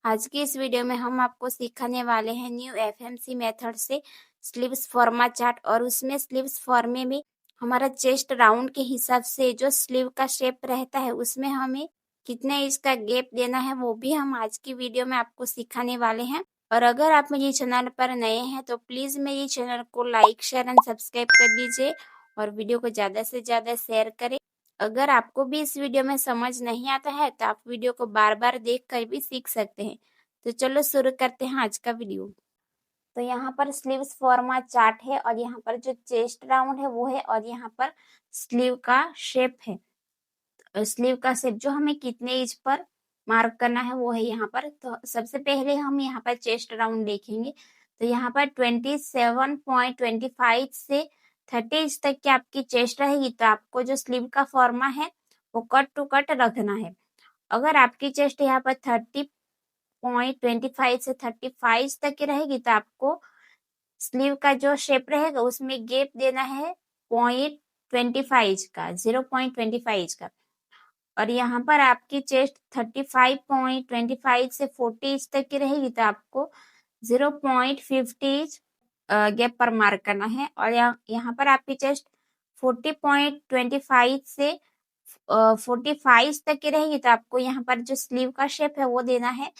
आज की इस वीडियो में हम आपको सिखाने वाले हैं न्यू एफएमसी मेथड से स्लीव्स फॉर्मा चार्ट। और उसमें स्लीव्स फॉर्मे में हमारा चेस्ट राउंड के हिसाब से जो स्लीव का शेप रहता है उसमें हमें कितने इंच का गैप देना है वो भी हम आज की वीडियो में आपको सिखाने वाले हैं। और अगर आप मेरे चैनल पर नए हैं तो प्लीज मेरे चैनल को लाइक शेयर एंड सब्सक्राइब कर दीजिए और वीडियो को ज्यादा से ज्यादा शेयर करें। अगर आपको भी इस वीडियो में समझ नहीं आता है तो आप वीडियो को बार बार देख कर भी सीख सकते हैं। तो चलो शुरू करते हैं आज का वीडियो। तो यहाँ पर स्लीव्स फॉर्मा चार्ट है और यहाँ पर जो चेस्ट राउंड है वो है और यहाँ पर स्लीव का शेप है। स्लीव का शेप जो हमें कितने इंच पर मार्क करना है वो है यहाँ पर। तो सबसे पहले हम यहाँ पर चेस्ट राउंड देखेंगे। तो यहाँ पर 27.25 से 30 इंच तक की आपकी चेस्ट रहेगी। तो आपको जो स्लीव का फॉर्मा है वो कट टू कट रखना है। अगर आपकी चेस्ट यहाँ पर 30.25 से 35 तक की रहेगी तो आपको स्लीव का जो शेप रहेगा उसमें गैप देना है 0.25 का, 0.25 का। और यहाँ पर आपकी चेस्ट 35.25 से 40 इंच तक की रहेगी तो आपको 0.50 गैप पर मार्क करना है। और यहाँ पर आपकी चेस्ट 40.25 से 45 तक की रहेगी तो आपको यहाँ पर जो स्लीव का शेप है वो देना है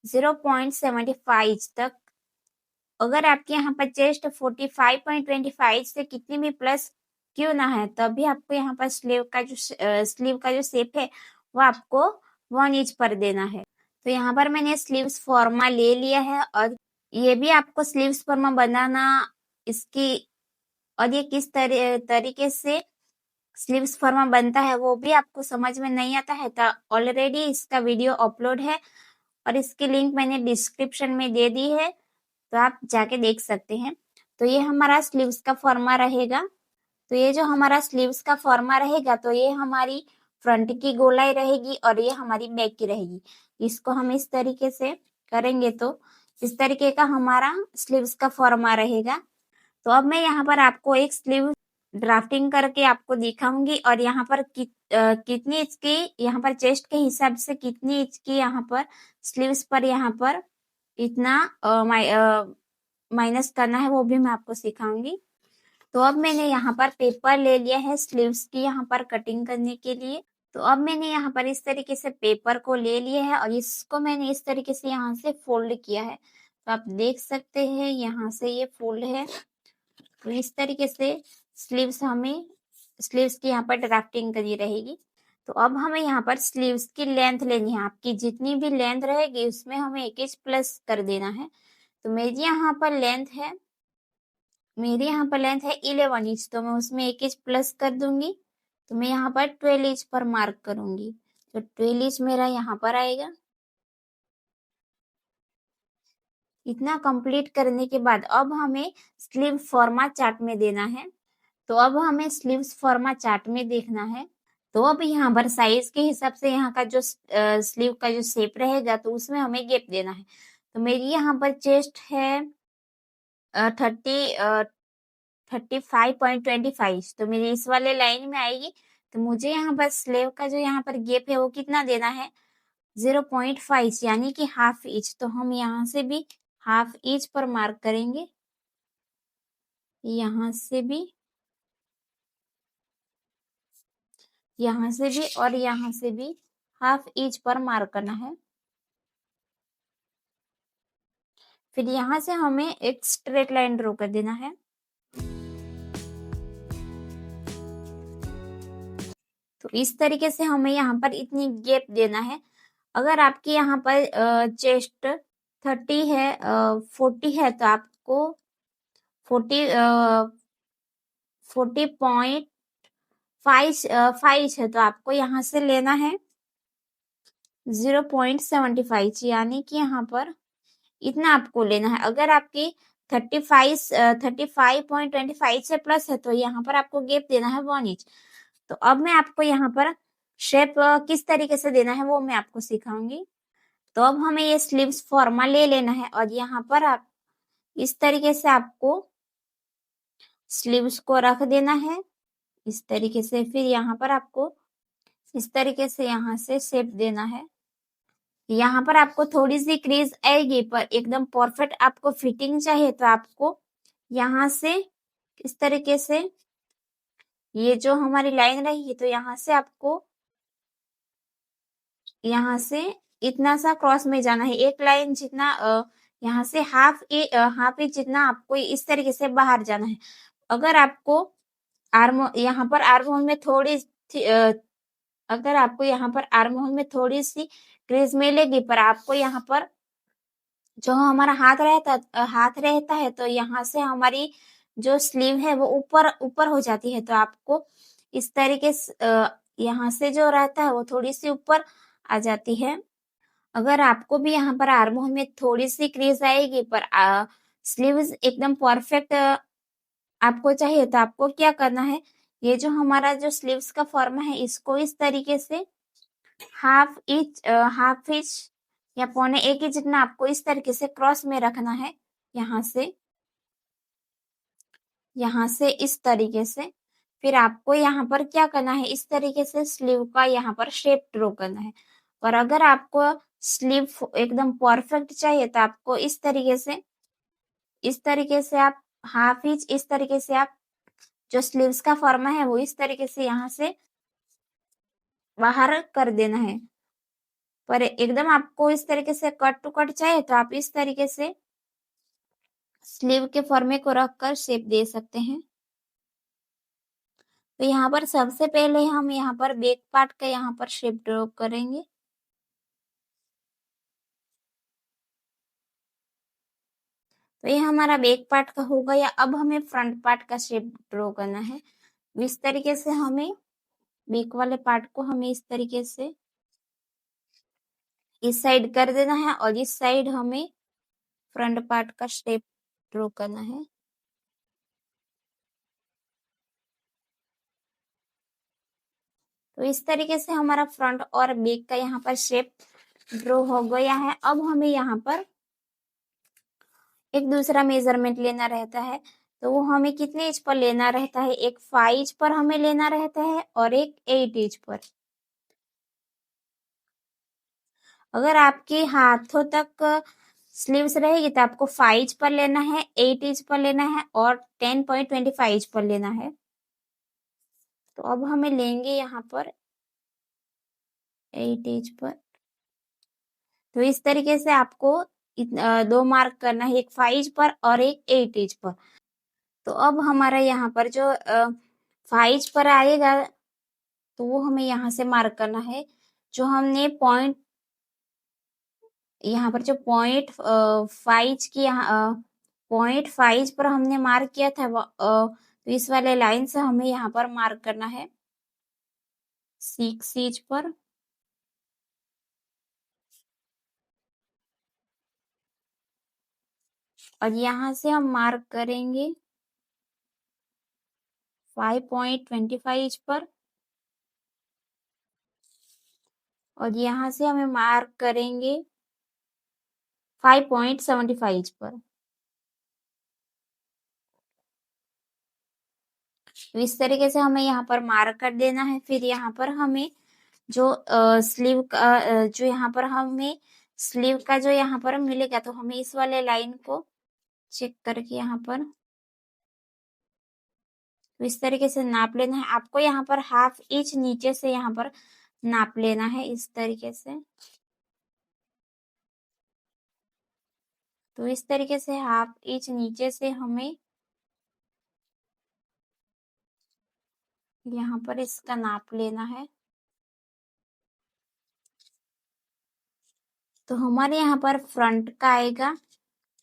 0.75 तक। अगर आपके यहाँ पर चेस्ट 45.25 से कितनी भी प्लस क्यों ना है तभी आपको यहाँ पर स्लीव का जो शेप है वो आपको 1 इंच पर देना है। तो यहाँ पर मैंने स्लीव्स फॉर्मा ले लिया है और ये भी आपको स्लीव्स फॉर्मा बनाना इसकी और ये किस तरीके से स्लीव्स फॉर्मा बनता है वो भी आपको समझ में नहीं आता है तो ऑलरेडी इसका वीडियो अपलोड है और इसकी लिंक मैंने डिस्क्रिप्शन में दे दी है तो आप जाके देख सकते हैं। तो ये हमारा स्लीव्स का फॉर्मा रहेगा। तो ये जो हमारा स्लीव्स का फॉर्मा रहेगा तो ये हमारी फ्रंट की गोलाई रहेगी और ये हमारी बैक की रहेगी। इसको हम इस तरीके से करेंगे तो इस तरीके का हमारा स्लीव्स का फॉर्मा रहेगा। तो अब मैं यहाँ पर आपको एक स्लीव ड्राफ्टिंग करके आपको दिखाऊंगी और यहाँ पर कितनी इंच की यहाँ पर चेस्ट के हिसाब से कितनी इंच की यहाँ पर स्लीव्स पर यहाँ पर इतना माइनस करना है वो भी मैं आपको सिखाऊंगी। तो अब मैंने यहाँ पर पेपर ले लिया है स्लीव्स की यहाँ पर कटिंग करने के लिए। तो अब मैंने यहाँ पर इस तरीके से पेपर को ले लिया है और इसको मैंने इस तरीके से यहाँ से फोल्ड किया है। तो आप देख सकते हैं यहाँ से ये फोल्ड है। तो इस तरीके से स्लीव्स की यहाँ पर ड्राफ्टिंग करी रहेगी। तो अब हमें यहाँ पर स्लीव्स की लेंथ लेनी है। आपकी जितनी भी लेंथ रहेगी उसमें हमें 1 इंच प्लस कर देना है। तो मेरी यहाँ पर लेंथ है 11 इंच तो मैं उसमें 1 इंच प्लस कर दूंगी। तो मैं यहाँ पर 12 इंच पर मार्क करूंगी। तो 12 इंच मेरा यहाँ पर आएगा। इतना कंप्लीट करने के बाद अब हमें स्लीव फॉर्मा चार्ट में देना है। तो अब हमें स्लीव्स फॉर्मा चार्ट में देखना है। तो अब यहाँ पर साइज के हिसाब से यहाँ का जो स्लीव का जो शेप रहेगा तो उसमें हमें गैप देना है। तो मेरी यहाँ पर चेस्ट है 35.25 तो मेरी इस वाले लाइन में आएगी। तो मुझे यहाँ पर स्लीव का जो यहाँ पर गैप है वो कितना देना है 0.5 यानी कि हाफ इंच। तो हम यहाँ से भी हाफ इंच पर मार्क करेंगे, यहाँ से भी और यहाँ से भी हाफ इंच पर मार्क करना है। फिर यहाँ से हमें एक स्ट्रेट लाइन ड्रॉ कर देना है। तो इस तरीके से हमें यहाँ पर इतनी गैप देना है। अगर आपके यहाँ पर चेस्ट 30 है 40 है तो आपको 40.5 है तो आपको यहाँ से लेना है 0.75 यानी कि यहाँ पर इतना आपको लेना है। अगर आपकी 35.25 से प्लस है तो यहाँ पर आपको गैप देना है 1 इंच। तो अब मैं आपको यहाँ पर शेप किस तरीके से देना है वो मैं आपको सिखाऊंगी। तो अब हमें ये स्लीव्स फॉर्मा ले लेना है और यहाँ पर आप इस तरीके से आपको स्लीव्स को रख देना है इस तरीके से। फिर यहाँ पर आपको इस तरीके से यहाँ से शेप देना है। यहाँ पर आपको थोड़ी सी क्रीज आएगी, पर एकदम परफेक्ट आपको फिटिंग चाहिए तो आपको यहाँ से इस तरीके से ये जो हमारी लाइन रहेगी, तो यहाँ से आपको यहाँ से इतना सा क्रॉस में जाना है, एक लाइन जितना यहाँ से हाफ इंच जितना आपको इस तरीके से बाहर जाना है। अगर आपको यहाँ पर आर्म होल में अगर आपको यहाँ पर आर्म होल में थोड़ी सी क्रीज मिलेगी, पर आपको यहाँ पर जो हमारा हाथ रहता है, तो यहाँ से हमारी जो स्लीव है वो ऊपर ऊपर हो जाती है, तो आपको इस तरीके से यहाँ से जो रहता है वो थोड़ी सी ऊपर आ जाती है। अगर आपको भी यहाँ पर आर्म होल में थोड़ी सी क्रीज आएगी, पर स्लीव्स एकदम परफेक्ट आपको चाहिए, तो आपको क्या करना है, ये जो हमारा जो स्लीव्स का फॉर्म है इसको इस तरीके से हाफ इंच या पौने एक इंच जितना आपको इस तरीके से क्रॉस में रखना है, यहाँ से इस तरीके से। फिर आपको यहाँ पर क्या करना है, इस तरीके से स्लीव का यहाँ पर शेप ड्रॉ करना है। और अगर आपको स्लीव एकदम परफेक्ट चाहिए, तो आपको इस तरीके से आप हाफ इंच इस तरीके से आप जो स्लीव्स का फॉर्मा है वो इस तरीके से यहाँ से बाहर कर देना है। पर एकदम आपको इस तरीके से कट टू कट चाहिए, तो आप इस तरीके से स्लीव के फॉर्मे को रखकर शेप दे सकते हैं। तो यहाँ पर सबसे पहले हम यहाँ पर बैक पार्ट का यहाँ पर शेप ड्रॉ करेंगे। तो ये हमारा बैक पार्ट का हो गया। अब हमें फ्रंट पार्ट का शेप ड्रॉ करना है। इस तरीके से हमें बैक वाले पार्ट को हमें इस तरीके से इस साइड कर देना है, और इस साइड हमें फ्रंट पार्ट का शेप ड्रॉ करना है। तो इस तरीके से हमारा फ्रंट और बैक का यहाँ पर शेप ड्रॉ हो गया है। अब हमें यहाँ पर एक दूसरा मेजरमेंट लेना रहता है, तो वो हमें कितने इंच पर लेना रहता है, एक 5 इंच पर हमें लेना रहता है और एक 8 इंच पर। अगर आपके हाथों तक स्लीव्स रहेगी तो आपको 5 इंच पर लेना है, 8 इंच पर लेना है और 10.25 इंच पर लेना है। तो अब हमें लेंगे यहाँ पर 8 इंच पर। तो इस तरीके से आपको दो मार्क करना है, एक 5 इंच पर और एक 8 इंच पर। तो अब हमारा यहाँ पर जो 5 इंच पर आएगा, तो वो हमें यहाँ से मार्क करना है। जो हमने यहाँ पर जो पॉइंट 5 पर हमने मार्क किया था, तो इस वाले लाइन से हमें यहाँ पर मार्क करना है 6 इंच पर। और यहाँ से हम मार्क करेंगे 5.25 इंच पर, और यहाँ से हमें मार्क करेंगे 5.75 इंच पर। तो इस तरीके से हमें यहाँ पर मार्क कर देना है। फिर यहाँ पर हमें जो स्लीव का जो यहाँ पर हमें स्लीव का जो यहाँ पर मिलेगा, तो हमें इस वाले लाइन को चेक करके यहाँ पर तो इस तरीके से नाप लेना है। आपको यहाँ पर हाफ इंच नीचे से यहाँ पर नाप लेना है इस तरीके से। तो इस तरीके से हाफ इंच नीचे से हमें यहाँ पर इसका नाप लेना है। तो हमारे यहाँ पर फ्रंट का आएगा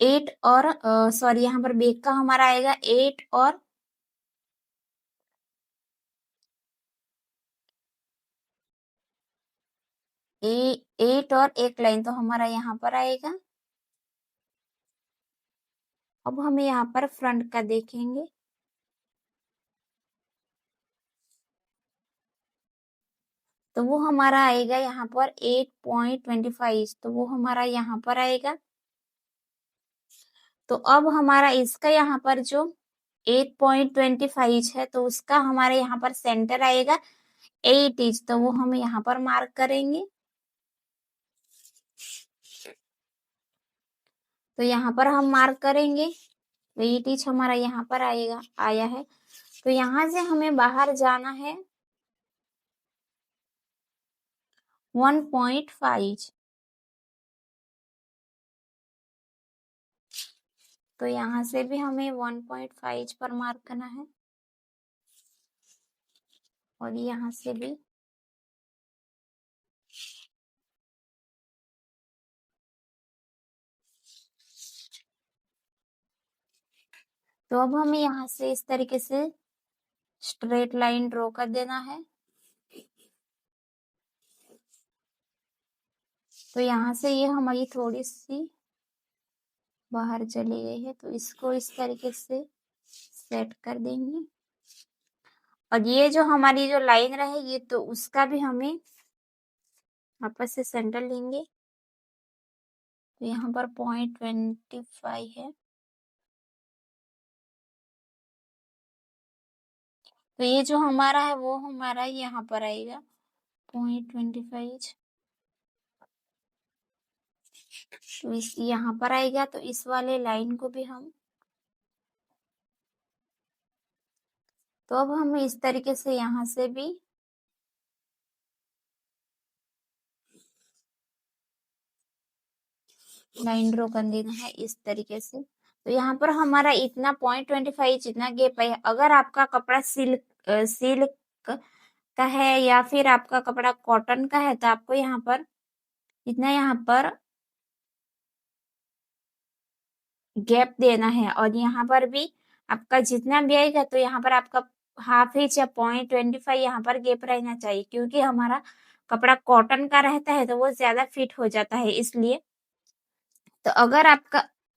8 और सॉरी यहाँ पर बैक का हमारा आएगा 8 और 8 और एक लाइन, तो हमारा यहाँ पर आएगा। अब हमें यहाँ पर फ्रंट का देखेंगे। तो वो हमारा आएगा यहाँ पर 8.25, तो वो हमारा यहाँ पर आएगा। तो अब हमारा इसका यहाँ पर जो 8.25 है, तो उसका हमारे यहाँ पर सेंटर आएगा 8 इंच, तो वो हम यहाँ पर मार्क करेंगे। तो यहाँ पर हम मार्क करेंगे। तो ये टीच हमारा यहाँ पर आया है। तो यहाँ से हमें बाहर जाना है 1.5। तो यहाँ से भी हमें 1.5 पर मार्क करना है और यहाँ से भी। तो अब हमें यहाँ से इस तरीके से स्ट्रेट लाइन ड्रॉ कर देना है। तो यहाँ से ये हमारी थोड़ी सी बाहर चली गई है, तो इसको इस तरीके से सेट कर देंगे। और ये जो हमारी जो लाइन रहेगी तो उसका भी हमें वापस से सेंटर लेंगे। तो यहाँ पर 0.25 है। तो ये जो हमारा है वो हमारा यहाँ पर आएगा 0.25। तो इस यहाँ पर आएगा। तो इस वाले लाइन को भी हम, तो अब हमें इस तरीके से यहाँ से भी लाइन ड्रॉ कर देना है इस तरीके से। तो यहाँ पर हमारा इतना 0.25 जितना गैप है। अगर आपका कपड़ा सिल्क का है या फिर आपका कपड़ा कॉटन का है तो आपको यहाँ पर इतना यहाँ पर गैप देना है। और यहाँ पर भी आपका जितना भी आएगा तो यहाँ पर आपका हाफ इंच या 0.25 यहाँ पर गैप रहना चाहिए, क्योंकि हमारा कपड़ा कॉटन का रहता है तो वो ज्यादा फिट हो जाता है इसलिए। तो अगर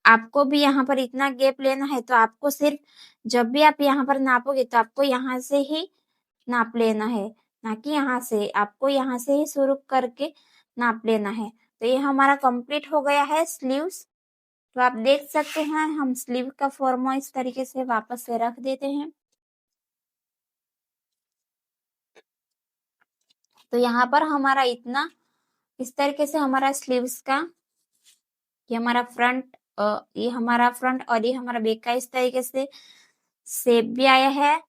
आपको भी यहाँ पर इतना गैप लेना है तो आपको सिर्फ जब भी आप यहाँ पर नापोगे तो आपको यहाँ से ही नाप लेना है, ना कि यहाँ से। आपको यहाँ से ही शुरू करके नाप लेना है। तो ये हमारा कंप्लीट हो गया है स्लीव्स। तो आप देख सकते हैं हम स्लीव का फॉर्मा इस तरीके से वापस से रख देते हैं। तो यहाँ पर हमारा इतना इस तरीके से हमारा स्लीव्स का ये हमारा फ्रंट और ये हमारा बैक का इस तरीके से शेप भी आया है।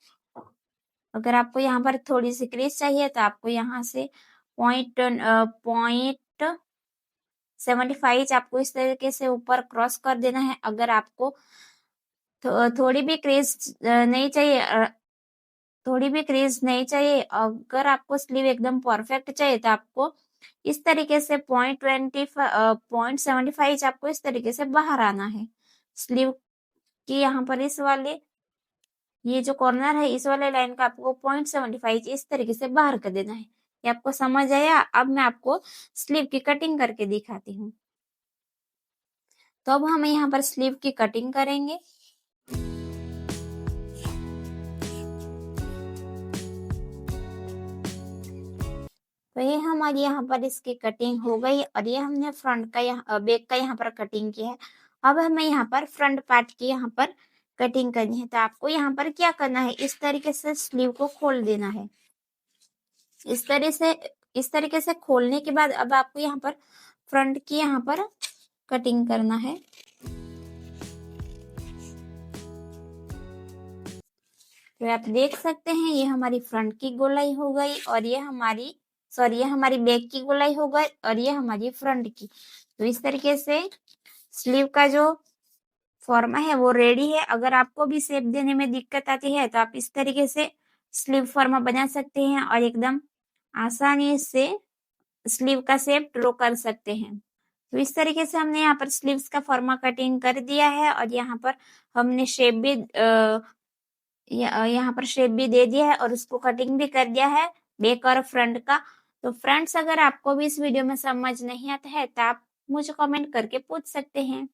अगर आपको यहाँ पर थोड़ी सी क्रीज चाहिए तो आपको यहाँ से 0.75 आपको इस तरीके से ऊपर क्रॉस कर देना है। अगर आपको थोड़ी भी क्रीज नहीं चाहिए, अगर आपको स्लीव एकदम परफेक्ट चाहिए तो आपको इस तरीके से 0.75 आपको इस तरीके से बाहर आना है। स्लीव की यहाँ पर इस वाले ये जो कॉर्नर है इस वाले लाइन का आपको 0.75 इस तरीके से बाहर कर देना है। ये आपको समझ आया? अब मैं आपको स्लीव की कटिंग करके दिखाती हूँ। तो अब हम यहाँ पर स्लीव की कटिंग करेंगे। तो ये हमारी यहाँ पर इसकी कटिंग हो गई और ये हमने फ्रंट का बैक का यहाँ पर कटिंग किया है। अब हमें यहाँ पर फ्रंट पार्ट की यहाँ पर कटिंग करनी है। तो आपको यहाँ पर क्या करना है, इस तरीके से स्लीव को खोल देना है। इस तरीके से खोलने के बाद अब आपको यहाँ पर फ्रंट की यहाँ पर कटिंग करना है। तो आप देख सकते हैं ये हमारी फ्रंट की गोलाई हो गई और ये हमारी बैक की गोलाई हो गई और ये हमारी फ्रंट की। तो इस तरीके से स्लीव का जो फॉर्मा है वो रेडी है। अगर आपको भी शेप देने में दिक्कत आती है तो आप इस तरीके से स्लीव फॉर्मा बना सकते हैं और एकदम आसानी से स्लीव का शेप ड्रॉ कर सकते हैं। तो इस तरीके से हमने यहाँ पर स्लीव्स का फॉर्मा कटिंग कर दिया है और यहाँ पर हमने शेप भी यहाँ पर शेप भी दे दिया है और उसको कटिंग भी कर दिया है बैक और फ्रंट का। तो फ्रेंड्स, अगर आपको भी इस वीडियो में समझ नहीं आता है तो आप मुझे कमेंट करके पूछ सकते हैं।